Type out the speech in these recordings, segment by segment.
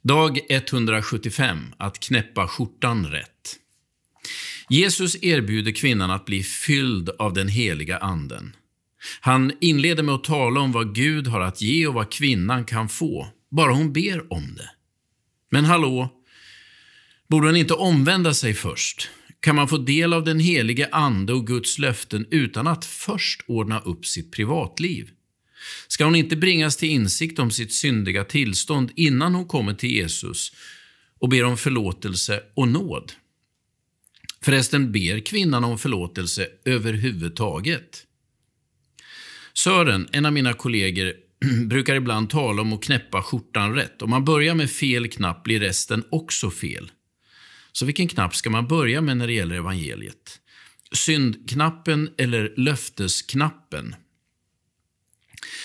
Dag 175, att knäppa skjortan rätt. Jesus erbjuder kvinnan att bli fylld av den heliga anden. Han inleder med att tala om vad Gud har att ge och vad kvinnan kan få, bara hon ber om det. Men hallå, borde hon inte omvända sig först? Kan man få del av den heliga ande och Guds löften utan att först ordna upp sitt privatliv? Ska hon inte bringas till insikt om sitt syndiga tillstånd innan hon kommer till Jesus och ber om förlåtelse och nåd? Förresten, ber kvinnan om förlåtelse överhuvudtaget? Sören, en av mina kollegor, brukar ibland tala om att knäppa skjortan rätt. Om man börjar med fel knapp blir resten också fel. Så vilken knapp ska man börja med när det gäller evangeliet? Syndknappen eller löftesknappen?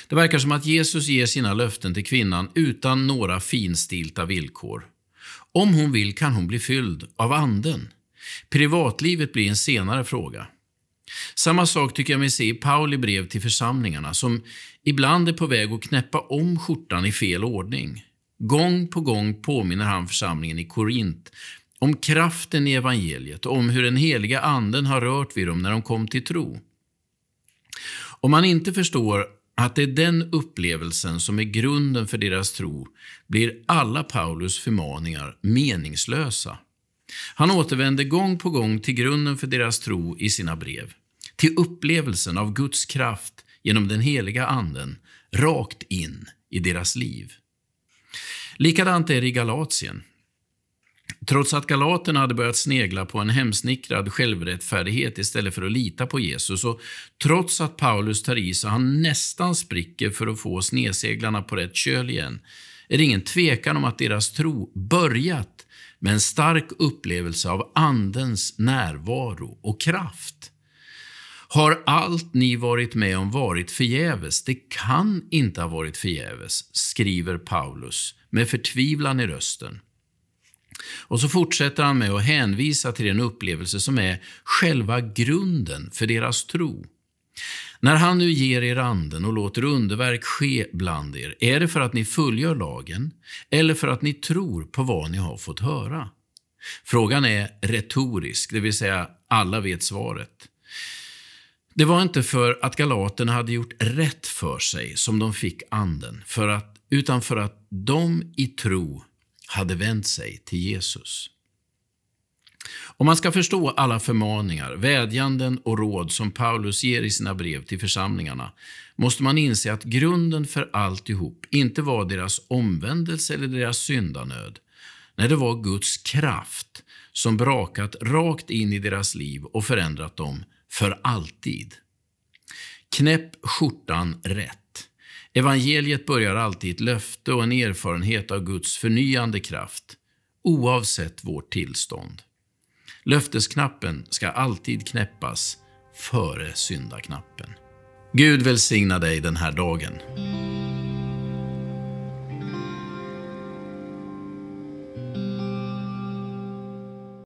Det verkar som att Jesus ger sina löften till kvinnan utan några finstilta villkor. Om hon vill kan hon bli fylld av anden. Privatlivet blir en senare fråga. Samma sak tycker jag mig se i Pauli brev till församlingarna, som ibland är på väg att knäppa om skjortan i fel ordning. Gång på gång påminner han församlingen i Korint om kraften i evangeliet och om hur den heliga anden har rört vid dem när de kom till tro. Om man inte förstår att det är den upplevelsen som är grunden för deras tro, blir alla Paulus förmaningar meningslösa. Han återvänder gång på gång till grunden för deras tro i sina brev, till upplevelsen av Guds kraft genom den heliga anden, rakt in i deras liv. Likadant är det i Galatien. Trots att galaterna hade börjat snegla på en hemsnickrad självrättfärdighet istället för att lita på Jesus, och trots att Paulus tar i så han nästan spricker för att få snedseglarna på rätt köl igen, är det ingen tvekan om att deras tro börjat med en stark upplevelse av andens närvaro och kraft. Har allt ni varit med om varit förgäves? Det kan inte ha varit förgäves, skriver Paulus med förtvivlan i rösten. Och så fortsätter han med att hänvisa till den upplevelse som är själva grunden för deras tro. När han nu ger er anden och låter underverk ske bland er, är det för att ni fullgör lagen eller för att ni tror på vad ni har fått höra? Frågan är retorisk, det vill säga alla vet svaret. Det var inte för att galaterna hade gjort rätt för sig som de fick anden, utan för att de i tro hade vänt sig till Jesus. Om man ska förstå alla förmaningar, vädjanden och råd som Paulus ger i sina brev till församlingarna, måste man inse att grunden för alltihop inte var deras omvändelse eller deras syndanöd. Nej, det var Guds kraft som brakat rakt in i deras liv och förändrat dem för alltid. Knäpp skjortan rätt. Evangeliet börjar alltid ett löfte och en erfarenhet av Guds förnyande kraft, oavsett vårt tillstånd. Löftesknappen ska alltid knäppas före syndaknappen. Gud välsigna dig den här dagen.